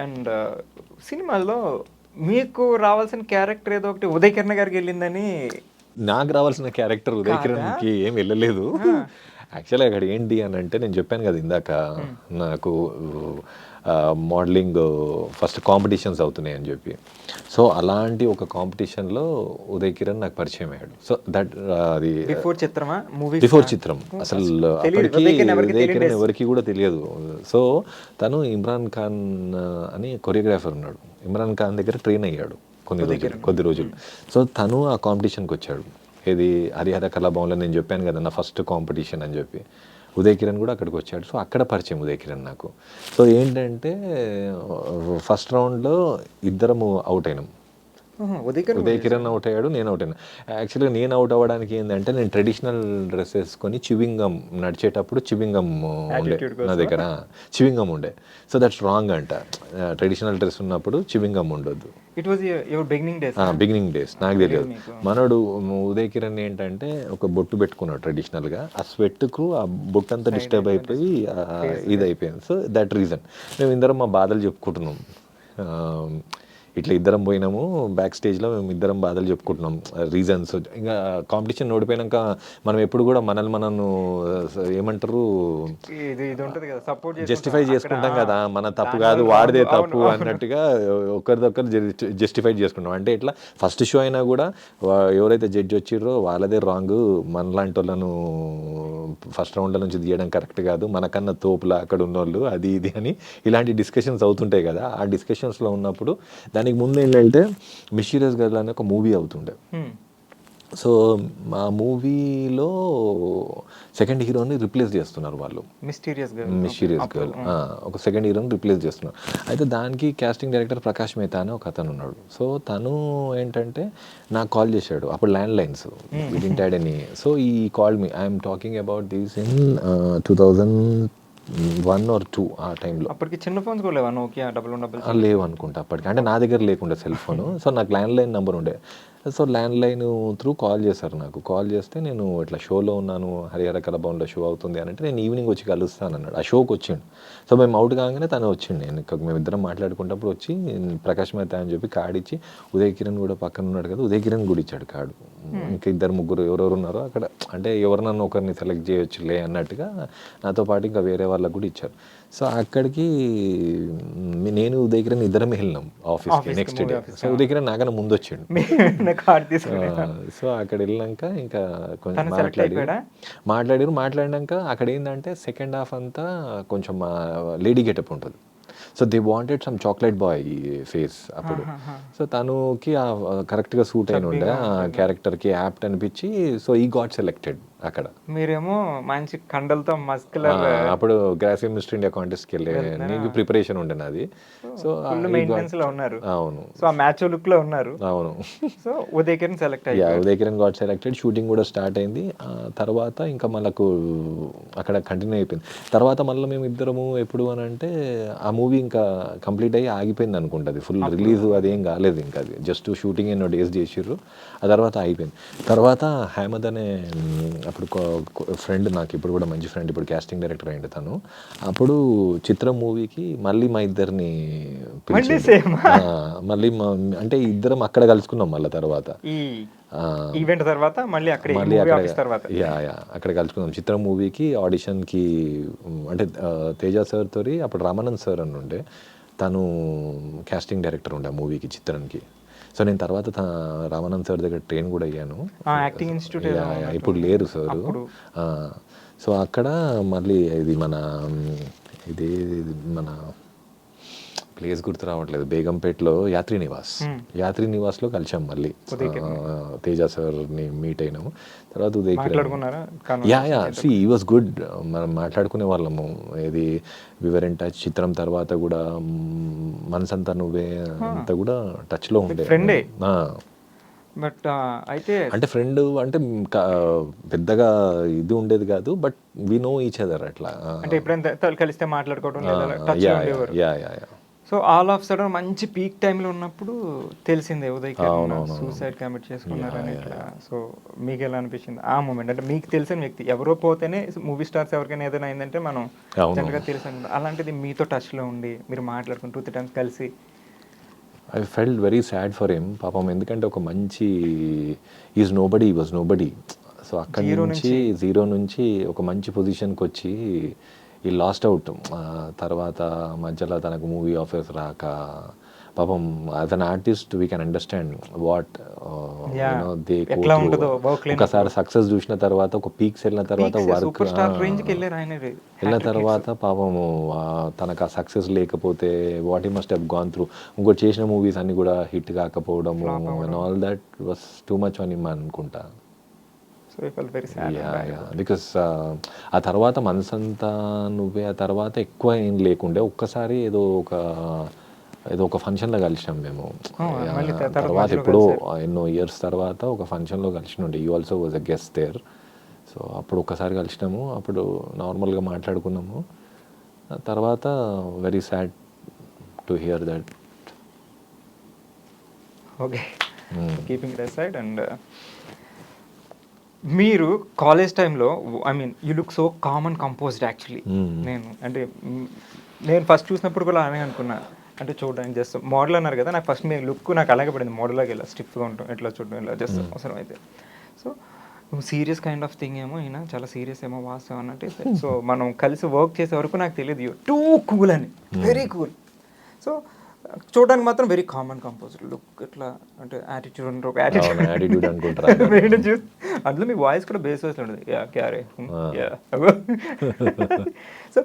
And సినిమాలో మీకు రావాల్సిన క్యారెక్టర్ ఏదో ఒకటి ఉదయ్ కిరణ్ గారికి వెళ్ళిందని నాకు రావాల్సిన క్యారెక్టర్ ఉదయ్ కాదా? కిరణ్కి ఏం వెళ్ళలేదు. యాక్చువల్లీ అక్కడ ఏంటి అని అంటే నేను చెప్పాను కదా ఇందాక, నాకు మోడలింగ్ ఫస్ట్ కాంపిటీషన్స్ అవుతున్నాయి అని చెప్పి. సో అలాంటి ఒక కాంపిటీషన్లో ఉదయ్ కిరణ్ నాకు పరిచయం అయ్యాడు. సో దట్ అది బిఫోర్ చిత్రమా మూవీ బిఫోర్ చిత్రం. అసలు అప్పటికి ఉదయ్ కిరణ్ ఎవరికి కూడా తెలియదు. సో తను ఇమ్రాన్ ఖాన్ అని కొరియోగ్రాఫర్ ఉన్నాడు, ఇమ్రాన్ ఖాన్ దగ్గర ట్రైన్ అయ్యాడు కొద్ది రోజులు. సో తను ఆ కాంపిటీషన్కి వచ్చాడు. ఇది హరిహర కళాభవన్లో నేను చెప్పాను కదా నా ఫస్ట్ కాంపిటీషన్ అని చెప్పి. ఉదయ్ కిరణ్ కూడా అక్కడికి వచ్చాడు. సో అక్కడ పరిచయం ఉదయ్ కిరణ్ నాకు. సో ఏంటంటే ఫస్ట్ రౌండ్లో ఇద్దరము అవుట్ అయినాం. ఉదయ్ కిరణ్ అవుట్ అయ్యాడు, నేను అవుట్ అయినా. యాక్చువల్గా నేను అవుట్ అవ్వడానికి ఏంటంటే నేను ట్రెడిషనల్ డ్రెస్ వేసుకొని చివింగం నడిచేటప్పుడు చివింగం ఉండే నా దగ్గర, చివింగం ఉండే. సో దట్స్ రాంగ్ అంట. ట్రెడిషనల్ డ్రెస్ ఉన్నప్పుడు చివింగం ఉండొద్దు. It was your beginning days నాకు తెలియదు. మనోడు ఉదయ్ కిరణ్ ఏంటంటే ఒక బొట్టు పెట్టుకున్నాడు ట్రెడిషనల్గా. ఆ స్వెట్కు ఆ బొట్టు అంతా డిస్టర్బ్ అయిపోయి ఇది అయిపోయింది. సో దట్ రీజన్ మేము ఇద్దరం మా బాధలు చెప్పుకుంటున్నాం. ఇట్లా ఇద్దరం పోయినాము బ్యాక్ స్టేజ్లో, మేము ఇద్దరం బాధలు చెప్పుకుంటున్నాం రీజన్స్. ఇంకా కాంపిటీషన్ ఓడిపోయాక మనం ఎప్పుడు కూడా మనల్ని ఏమంటారు జస్టిఫై చేసుకుంటాం కదా, మన తప్పు కాదు వాడిదే తప్పు అన్నట్టుగా ఒకరిదొకరు జస్టిఫై చేసుకుంటాం. అంటే ఇట్లా ఫస్ట్ షో అయినా కూడా ఎవరైతే జడ్జి వచ్చిర్రో వాళ్ళదే రాంగ్, మనలాంటి వాళ్ళను ఫస్ట్ రౌండ్ల నుంచి తీయడం కరెక్ట్ కాదు, మనకన్నా తోపులా అక్కడ ఉన్నోళ్ళు అది ఇది అని ఇలాంటి డిస్కషన్స్ అవుతుంటాయి కదా. ఆ డిస్కషన్స్లో ఉన్నప్పుడు దానికి ముందు ఏంటంటే మిస్టీరియస్ గర్ల్ అనే ఒక మూవీ అవుతుండే. సో ఆ మూవీలో సెకండ్ హీరోని రిప్లేస్ చేస్తున్నారు వాళ్ళు, మిస్టీరియస్ గర్ల్ ఒక సెకండ్ హీరోని రిప్లేస్ చేస్తున్నారు. అయితే దానికి కాస్టింగ్ డైరెక్టర్ ప్రకాష్ మెహతా అని ఒక అతను ఉన్నాడు. సో తను ఏంటంటే నాకు కాల్ చేశాడు. అప్పుడు land lines we didn't had any. So ఈ call me, I'm talking about this in 2001 or 2 ఆ టైంలో. అప్పటికి చిన్న ఫోన్స్ కూడా లేవా, నోకియా లేవు అనుకుంటా అప్పటికి. అంటే నా దగ్గర లేకుండా సెల్ ఫోను. సో నాకు ల్యాండ్ లైన్ నెంబర్ ఉండే. So land line through call చేశారు నాకు. కాల్ చేస్తే నేను ఇట్లా షోలో ఉన్నాను, హరిహర కళాభవన్లో షో అవుతుంది అని అంటే నేను ఈవినింగ్ వచ్చి కలుస్తాను అన్నాడు. ఆ షోకి వచ్చిండు. సో మేము అవుట్ కాగానే తను వచ్చిండు. నేను మేమిద్దరం మాట్లాడుకున్నప్పుడు వచ్చి ప్రకాష్ మెహతా అని చెప్పి కార్డు ఇచ్చి, ఉదయ్ కిరణ్ కూడా పక్కన ఉన్నాడు కదా, ఉదయ్ కిరణ్ కూడా ఇచ్చాడు కార్డు. ఇంకా ఇద్దరు ముగ్గురు ఎవరెవరు ఉన్నారో అక్కడ, అంటే ఎవరినన్నా ఒకరిని సెలెక్ట్ చేయొచ్చులే అన్నట్టుగా నాతో పాటు ఇంకా వేరే వాళ్ళకు కూడా ఇచ్చారు. సో అక్కడికి నేను ఉదయ్ కిరణ్ ఇద్దరం వెళ్ళినాం ఆఫీస్కి next day. So Uday Kiran నాకన్నా ముందు వచ్చిండు. సో అక్కడ వెళ్ళినాక ఇంకా కొంచెం మాట్లాడినాక అక్కడ ఏంటంటే సెకండ్ హాఫ్ అంతా కొంచెం లేడీ గెటప్ ఉంటుంది. So they wanted some chocolate boy face అప్పుడు. సో తనుకి కరెక్ట్గా సూట్ అయిన ఉండే ఆ క్యారెక్టర్కి యాప్ట్ అనిపించి, సో ఈ గాట్ సెలెక్టెడ్ అక్కడ. మీరేమో మంచి కండలతో మస్కులర్. అప్పుడు గ్రాఫిక్ మిస్టర్ ఇండియా కాంటెస్ట్ కి వెళ్ళే నీకు ప్రిపరేషన్ ఉండే నాది. సో మెయింటెనెన్స్ లో ఉన్నారు. అవును. సో ఆ మ్యాచ్ లుక్ లో ఉన్నారు. అవును. సో ఉదయ్ కిరణ్ సెలెక్ట్ అయ్యారు. Uday Kiran got selected. Shooting కూడా స్టార్ట్ అయింది. తర్వాత ఇంకా మనకు అక్కడ కంటిన్యూ అయిపోయింది. తర్వాత మళ్ళీ మేము ఇద్దరము ఎప్పుడు అని అంటే ఆ మూవీ ఇంకా కంప్లీట్ అయ్యి ఆగిపోయింది అనుకుంటుంది. ఫుల్ రిలీజ్ అదేం కాలేదు. ఇంకా అది జస్ట్ షూటింగ్ ఎన్నో డేస్ చేసిర్రు, ఆ తర్వాత అయిపోయింది. తర్వాత హేమద్ అనే అప్పుడు ఫ్రెండ్, నాకు ఇప్పుడు కూడా మంచి ఫ్రెండ్, ఇప్పుడు కాస్టింగ్ డైరెక్టర్ అయ్యింది తను. అప్పుడు చిత్రం మూవీకి మళ్ళీ మా ఇద్దరిని మళ్ళీ అంటే ఇద్దరం అక్కడ కలుసుకున్నాం. మళ్ళీ తర్వాత ఈవెంట్ తర్వాత మళ్ళీ అక్కడ అక్కడ కలుసుకున్నాం. చిత్రం మూవీకి ఆడిషన్కి. అంటే తేజ సార్ తోరి అప్పుడు రామానంద్ సార్ అని ఉండే, తను కాస్టింగ్ డైరెక్టర్ ఉండే ఆ మూవీకి చిత్రానికి. సో నేను తర్వాత రామానంద్ సార్ దగ్గర ట్రైన్ కూడా అయ్యాను. యాక్టింగ్ ఇన్స్టిట్యూట్ ఇప్పుడు లేరు సార్. సో అక్కడ మళ్ళీ ఇది మన ప్లేస్ గుర్తు రావట్లేదు, బేగంపేటలో యాత్రి నివాస్లో కలిసాం మళ్ళీ. తేజ సార్ని మీట్ అయినాము. తర్వాత ఉదయ్ కిరణ్ ఈ వాజ్ గుడ్. మనం మాట్లాడుకునే వాళ్ళము. ఇది వివరెంట్ టచ్. చిత్రం తర్వాత కూడా మనసంతా నువ్వే అంతా కూడా టచ్లో ఉండే. బట్ అయితే అంటే ఫ్రెండ్ అంటే పెద్దగా ఇది ఉండేది కాదు, but we know each other అట్లా. అంటే ఎప్పుడైనా కలిస్తే మాట్లాడుకోవడం. సో ఆల్ ఆఫ్ సడన్ మంచి పీక్ టైంలో ఉన్నప్పుడు తెలిసిందే ఉదయ్ కిరణ్ అవునవును. సూసైడ్ కమిట్ చేసుకున్నారని ఇట్లా. సో మీకు ఎలా అనిపించింది ఆ మూమెంట్? అంటే మీకు తెలిసిన వ్యక్తి ఎవరో పోతేనే మూవీ స్టార్స్ ఎవరికైనా ఏదైనా అయిందంటే మనం అవును. జనరల్గా తెలిసి అలాంటిది మీతో టచ్లో ఉండి మీరు మాట్లాడుకుని 2-3 టైమ్స్ కలిసి. I felt very sad for him పాపం, ఎందుకంటే ఒక మంచి is nobody, was nobody. So అక్కడి నుంచి జీరో నుంచి ఒక మంచి పొజిషన్కి వచ్చి ఈ లాస్ట్ అవుట్. తర్వాత మధ్యలో తనకు మూవీ ఆఫర్స్ రాక పాపం as an artist we can understand what they ఎట్లా ఉంటుందో work లేనప్పుడు. ఒకసారి సక్సెస్ చూసిన తర్వాత ఒక పీక్స్ వెళ్ళిన తర్వాత వర్క్ సూపర్ స్టార్ రేంజ్కి వెళ్ళారు ఆయన. వెళ్ళిన తర్వాత పాపము తనకు ఆ సక్సెస్ లేకపోతే వాట్ ఈ మస్ట్ హ్యావ్ గాన్ త్రూ. ఇంకోటి చేసిన మూవీస్ అన్ని కూడా హిట్ కాకపోవడము and all that was too much అని అనుకుంటా. So I felt very sad. Because ఆ తర్వాత మనసంతా నువ్వే, ఆ తర్వాత ఎక్కువ ఏం లేకుండే ఒక్కసారి ఏదో ఒక ఫంక్షన్లో కలిసినాం మేము. మళ్ళీ తర్వాత ఎప్పుడో ఎన్నో ఇయర్స్ తర్వాత ఒక ఫంక్షన్లో కలిసినుండే. You also was a guest there. So అప్పుడు ఒక్కసారి కలిసినాము, అప్పుడు నార్మల్గా మాట్లాడుకున్నాము. తర్వాత very sad to hear that. Okay, keeping it aside. And మీరు కాలేజ్ టైంలో I mean you look so calm and composed actually. నేను ఫస్ట్ చూసినప్పుడు కూడా అలానే అనుకున్నా. అంటే చూడడానికి జస్ట్ మోడల్ అన్నారు కదా, నాకు ఫస్ట్ మీ లుక్ నాకు అలాగే పడింది. మోడల్లోకి ఇలా స్టిఫ్గా ఉంటాం, ఎట్లా చూడడం ఇలా జస్ట్ అవసరం అయితే. సో నువ్వు సీరియస్ కైండ్ ఆఫ్ థింగ్ ఏమో, ఈయన చాలా సీరియస్ ఏమో వాస్తవం అన్నట్టు. సో మనం కలిసి వర్క్ చేసే వరకు నాకు తెలియదు యూ టూ కూల్ అని, వెరీ కూల్. సో చూడడానికి మాత్రం వెరీ కామన్ కంపోజ్డ్ లుక్, ఇట్లా అంటే యాటిట్యూడ్ ఉంటారు, ఒక యాటిట్యూడ్ అనుకుంటారా. అందులో మీ వాయిస్ కూడా బేస్ వాయిస్ ఉంటుంది. యా క్యారే. సో